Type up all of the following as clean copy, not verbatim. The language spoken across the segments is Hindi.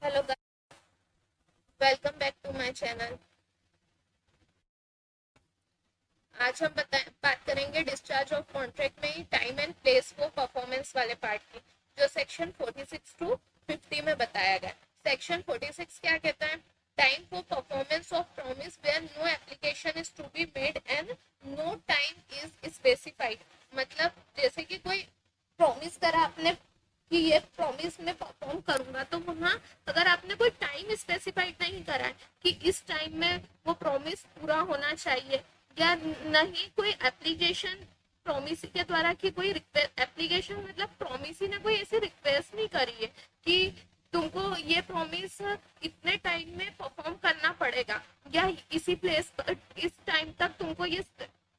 Hello guys, welcome back to my channel. आज हम बात करेंगे डिस्चार्ज ऑफ कॉन्ट्रैक्ट में ही time and place for performance वाले पार्ट की, जो सेक्शन 46 टू 50 में बताया गया। सेक्शन 46 क्या कहता है? Time for performance of promise where no application is to be made and no time is specified. मतलब जैसे कि कोई प्रॉमिस करा आपने कि ये प्रॉमिस में परफॉर्म करूंगा, तो वहाँ अगर आपने कोई टाइम स्पेसिफाइड नहीं करा है कि इस टाइम में वो प्रॉमिस पूरा होना चाहिए, या नहीं कोई एप्लीकेशन प्रॉमिस के द्वारा की कोई एप्लीकेशन, मतलब प्रॉमिस ने कोई ऐसी रिक्वेस्ट नहीं करी है कि तुमको ये प्रॉमिस इतने टाइम में परफॉर्म करना पड़ेगा, या इसी प्लेस पर इस टाइम तक तुमको ये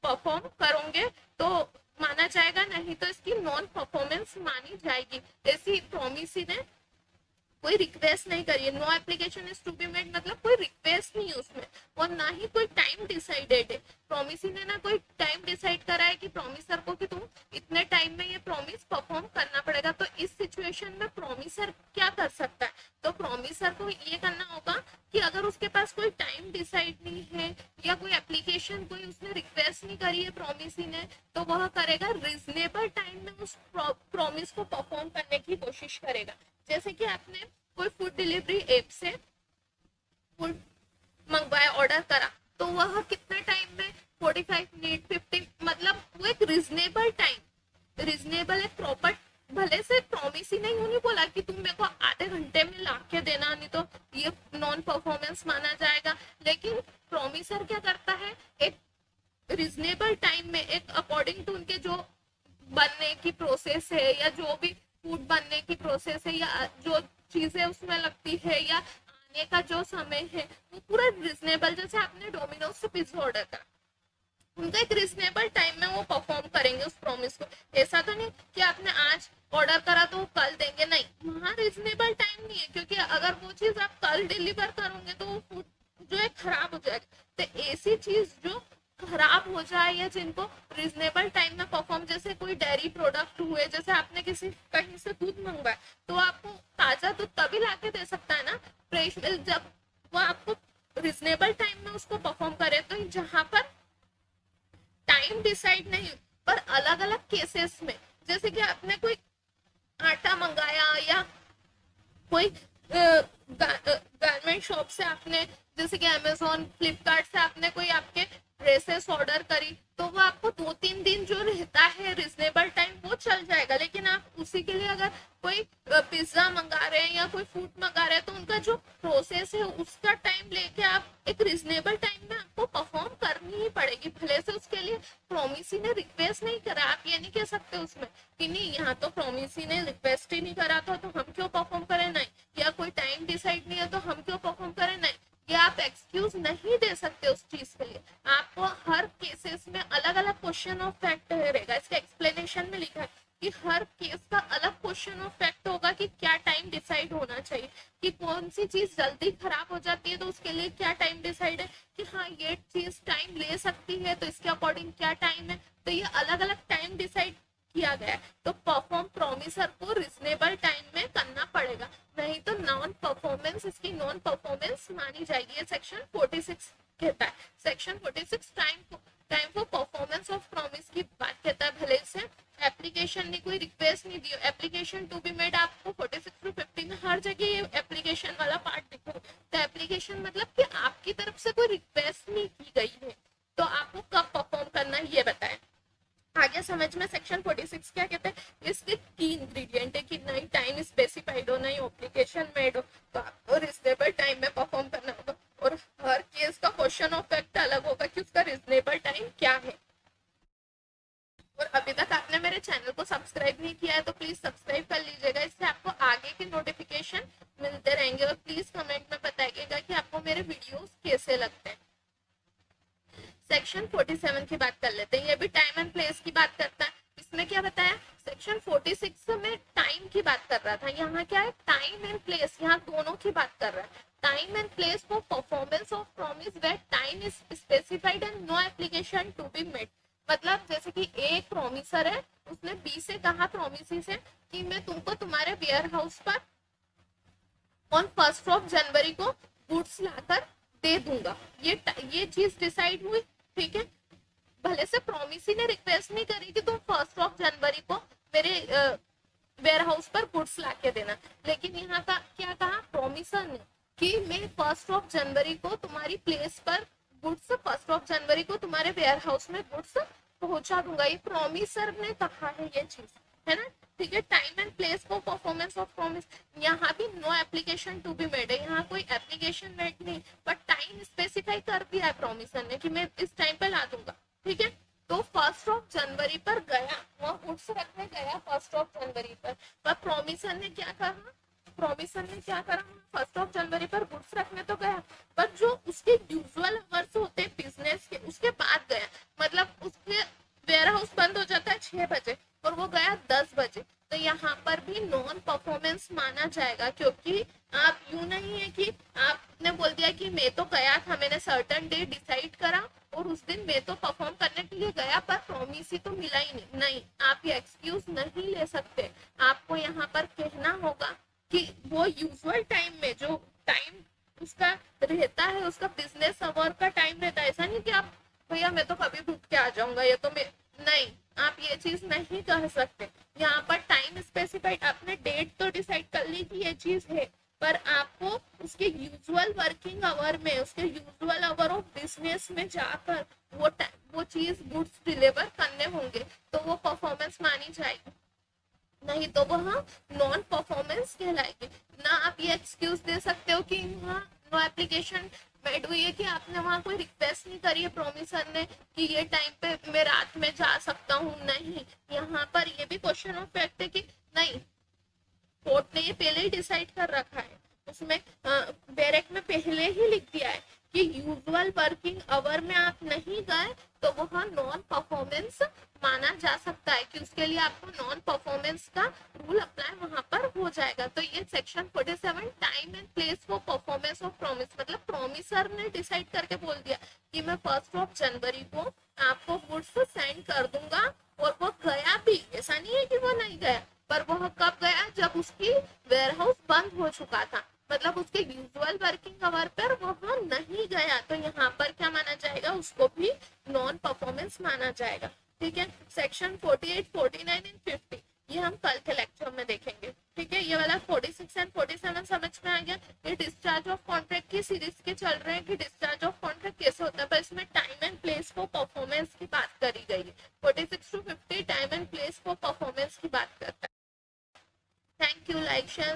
परफॉर्म करोगे तो माना जाएगा, नहीं तो इसकी नॉन परफॉर्मेंस मानी जाएगी। ऐसी प्रॉमिस ने कोई रिक्वेस्ट नहीं करी है। No application is to be made मतलब कोई रिक्वेस्ट नहीं है उसमें, और ना ही कोई टाइम डिसाइडेड है। प्रॉमिस ने ना कोई टाइम डिसाइड करा है कि प्रॉमिसर को कि तुम इतने टाइम में ये प्रॉमिस परफॉर्म करना पड़ेगा। तो इस सिचुएशन में प्रॉमिसर क्या कर सकता है? तो प्रॉमिसर को ये करना होगा कि अगर उसके पास कोई टाइम डिसाइड नहीं है या कोई एप्लीकेशन कोई उसने रिक्वेस्ट नहीं करी है प्रॉमिस ने, तो वह करेगा रीजनेबल टाइम में उस प्रॉमिस को परफॉर्म करने की कोशिश करेगा। जैसे कि आपने कोई फूड डिलीवरी ऐप से फूड मंगवाया, ऑर्डर करा, तो वह कितने टाइम में 45 मिनट 50, मतलब वो एक रीजनेबल टाइम, रीजनेबल एक प्रॉपर, भले से प्रॉमिस ही नहीं होनी बोला कि तुम मेरे को आधे घंटे में ला के देना, नहीं तो ये नॉन परफॉर्मेंस माना जाएगा। लेकिन प्रॉमिसर क्या करता है, एक रीजनेबल टाइम में, एक अकॉर्डिंग टू उनके जो बनने की प्रोसेस है या जो भी फूड बनने की प्रोसेस है या जो चीजें उसमें लगती है या आने का जो समय है, वो पूरा रिजनेबल। जैसे आपने डोमिनोज से पिज्जा ऑर्डर करा, उनका एक रिजनेबल टाइम में वो परफॉर्म करेंगे उस प्रॉमिस को। ऐसा तो नहीं कि आपने आज ऑर्डर करा तो वो कल देंगे, नहीं, वहाँ रिजनेबल टाइम नहीं है, क्योंकि अगर वो चीज आप कल डिलीवर करोगे तो वो फूड जो है खराब हो जाएगा। तो ऐसी चीज जो खराब हो जाए या जिनको रीजनेबल टाइम में परफॉर्म, जैसे कोई डेयरी प्रोडक्ट हुए, जैसे आपने किसी कहीं से दूध मंगवाया, तो आपको ताजा दूध तभी ला के दे सकता है ना, फ्रेश मिल्क, जब वो आपको रीजनेबल टाइम में उसको परफॉर्म करे। तो जहां पर टाइम डिसाइड नहीं, पर अलग अलग केसेस में, जैसे कि आपने कोई आटा मंगाया या कोई गारमेंट शॉप से आपने, जैसे कि अमेजोन फ्लिपकार्ट से आपने कोई आपके ड्रेसेस ऑर्डर करी, तो वो आपको 2-3 दिन जो रहता है रिजनेबल टाइम वो चल जाएगा। लेकिन आप उसी के लिए अगर कोई पिज्जा मंगा रहे हैं या कोई फूड मंगा रहे हैं, तो उनका जो प्रोसेस है उसका टाइम लेके आप एक रिजनेबल टाइम में आपको परफॉर्म करनी ही पड़ेगी, भले से उसके लिए प्रॉमिस ने रिक्वेस्ट नहीं करा। आप ये नहीं कह सकते उसमें कि नहीं, यहाँ तो प्रॉमिस ने रिक्वेस्ट ही नहीं करा था तो हम क्यों परफॉर्म करें, नहीं, या कोई टाइम डिसाइड नहीं है तो हम क्यों परफॉर्म करें, नहीं, ये आप एक्सक्यूज नहीं दे सकते उस चीज के लिए। आपको हर केसेस में अलग अलग क्वेश्चन ऑफ फैक्ट रहेगा। इसके एक्सप्लेनेशन में लिखा है कि हर केस का अलग क्वेश्चन ऑफ फैक्ट होगा कि क्या टाइम डिसाइड होना चाहिए, कि कौन सी चीज जल्दी खराब हो जाती है तो उसके लिए क्या टाइम डिसाइड है, कि हाँ ये चीज टाइम ले सकती है तो इसके अकॉर्डिंग क्या टाइम है। तो ये अलग अलग टाइम डिसाइड किया गया है। तो परफॉर्म प्रॉमिसर को रिजनेबल टाइम में करना पड़ेगा, नहीं तो नॉन परफॉर्मेंस, इसकी नॉन परफॉर्मेंस मानी जाएगी। ये सेक्शन 46 कहता है। Section 46 time for performance of promise की बात कहता है। भले से एप्लीकेशन ने कोई रिक्वेस्ट नहीं दी, एप्लीकेशन टू बी मेड आपको 46 टू 50 में हर जगह ये एप्लीकेशन वाला पार्ट दिखो। तो एप्लीकेशन मतलब कि आपकी तरफ से कोई रिक्वेस्ट नहीं की गई है, तो आपको कब परफॉर्म करना है ये बताएं। आगे समझ में सेक्शन 46 क्या कहते हैं? इसके 3 इंग्रेडिएंट है कि नई टाइम स्पेसिफाइड हो, नई एप्लीकेशन मेड हो, तो आपको रिजनेबल टाइम में परफॉर्म करना होगा। और हर केस का क्वेश्चन ऑफ फैक्ट अलग होगा कि उसका रिजनेबल टाइम क्या है। और अभी तक आपने मेरे चैनल को सब्सक्राइब नहीं किया है तो प्लीज सब्सक्राइब कर लीजिएगा, इससे आपको आगे के नोटिफिकेशन मिलते रहेंगे। और प्लीज कमेंट में बताइएगा कि आपको मेरे वीडियोस कैसे लगते हैं। सेक्शन 47 की बात कर लेते हैं। ये भी टाइम एंड प्लेस की बात करता है। इसमें क्या बताया? सेक्शन 46 में टाइम की बात कर रहा था, यहाँ क्या है? टाइम एंड प्लेस, यहाँ दोनों की बात कर रहा है। Time and place for performance of promise where time is specified and no application to be made. मतलब जैसे कि एक प्रॉमिसर है, उसने बी से कहा, प्रॉमिस से कि मैं तुमको तुम्हारे वेयर हाउस पर ऑन 1st ऑफ जनवरी को गुड्स लाकर दे दूंगा। ये चीज डिसाइड हुई, ठीक है। भले से प्रॉमिस ही ने रिक्वेस्ट नहीं करी कि तुम 1st ऑफ जनवरी को मेरे वेयर हाउस पर गुड्स लाके देना, लेकिन यहाँ का क्या कहा प्रॉमिसर ने कि मैं 1st ऑफ जनवरी को तुम्हारी प्लेस पर गुड्स, 1st ऑफ जनवरी को तुम्हारे वेयर हाउस में गुड्स पहुंचा दूंगा। ये प्रॉमिसर ने कहा है ये चीज, है ना, ठीक है। Time and place for performance of promise, यहाँ भी no application to be made है, यहाँ कोई एप्लीकेशन मेड नहीं, बट टाइम स्पेसिफाई कर दिया है प्रॉमिसर ने कि मैं इस टाइम पे ला दूंगा, ठीक है। तो 1st ऑफ जनवरी पर गया, वह गुड्स रखने गया 1st ऑफ जनवरी पर प्रॉमिसर ने क्या कहा, प्रॉमिसर ने क्या करा, 1st ऑफ जनवरी पर गुड्स रखने तो गया, पर जो उसके यूजुअल आवर्स होते हैं बिजनेस के उसके बाद गया, मतलब उसके वेयर हाउस बंद हो जाता है 6 बजे और वो गया 10 बजे, तो यहाँ पर भी नॉन परफॉर्मेंस माना जाएगा, क्योंकि आप यूं नहीं है कि आपने बोल दिया कि मैं तो गया था, मैंने सर्टेन डे डिसाइड करा और उस दिन मैं तो परफॉर्म करने के लिए गया पर प्रॉमिस ही तो मिला ही नहीं, नहीं, आप ये एक्सक्यूज नहीं ले सकते। आपको यहाँ पर कहना होगा कि वो यूजुअल टाइम में जो टाइम उसका रहता है, उसका बिजनेस आवर का टाइम रहता है, ऐसा नहीं कि आप भैया मैं तो कभी भूख के आ जाऊंगा, ये तो मैं नहीं, आप ये चीज नहीं कह सकते। यहाँ पर टाइम स्पेसिफाइड, आपने डेट तो डिसाइड कर ली कि ये चीज है, पर आपको उसके यूजुअल वर्किंग आवर में, उसके यूजुअल आवर ऑफ बिजनेस में जाकर वो चीज गुड्स डिलीवर करने होंगे, तो वो परफॉर्मेंस मानी जाएगी, नहीं तो वह नॉन परफॉर्मेंस कहलाएगी। ना आप ये एक्सक्यूज दे सकते हो कि वहाँ नो एप्लीकेशन मेड हुई है, कि आपने वहाँ कोई रिक्वेस्ट नहीं करी है प्रॉमिसर ने कि ये टाइम पे मैं रात में जा सकता हूँ, नहीं, यहाँ पर ये भी क्वेश्चन ऑफ फैक्ट है कि नहीं, कोर्ट ने ये पहले ही डिसाइड कर रखा है, उसमें बैरेक में पहले ही लिख दिया है कि यूजुअल वर्किंग आवर में आप नहीं गए तो वह नॉन परफॉर्मेंस माना जा सकता है, कि उसके लिए आपको नॉन परफॉर्मेंस का रूल अप्लाई वहां पर हो जाएगा। तो ये section 47 time and place for performance of promise, मतलब प्रॉमिसर ने डिसाइड करके बोल दिया कि मैं 1st ऑफ जनवरी को आपको गुड्स सेंड कर दूंगा, और वो गया भी, ऐसा नहीं है कि वो नहीं गया, पर वह कब गया, जब उसकी वेयर हाउस बंद हो चुका था, मतलब उसके यूजुअल वर्किंग आवर पर वह नहीं गया, तो यहाँ पर क्या माना जाएगा, उसको भी नॉन परफॉर्मेंस माना जाएगा, ठीक है। सेक्शन 48, 49 एंड 50 ये हम कल के लेक्चर में देखेंगे, ठीक है। ये वाला 46 एंड 47 समझ में आ गया। ये डिस्चार्ज ऑफ कॉन्ट्रैक्ट की सीरीज के चल रहे हैं कि डिस्चार्ज ऑफ कॉन्ट्रैक्ट कैसे होता है, पर इसमें time and place for performance की बात करी गई है। 46 to 50 time and place for performance की बात करता है। Thank you, like share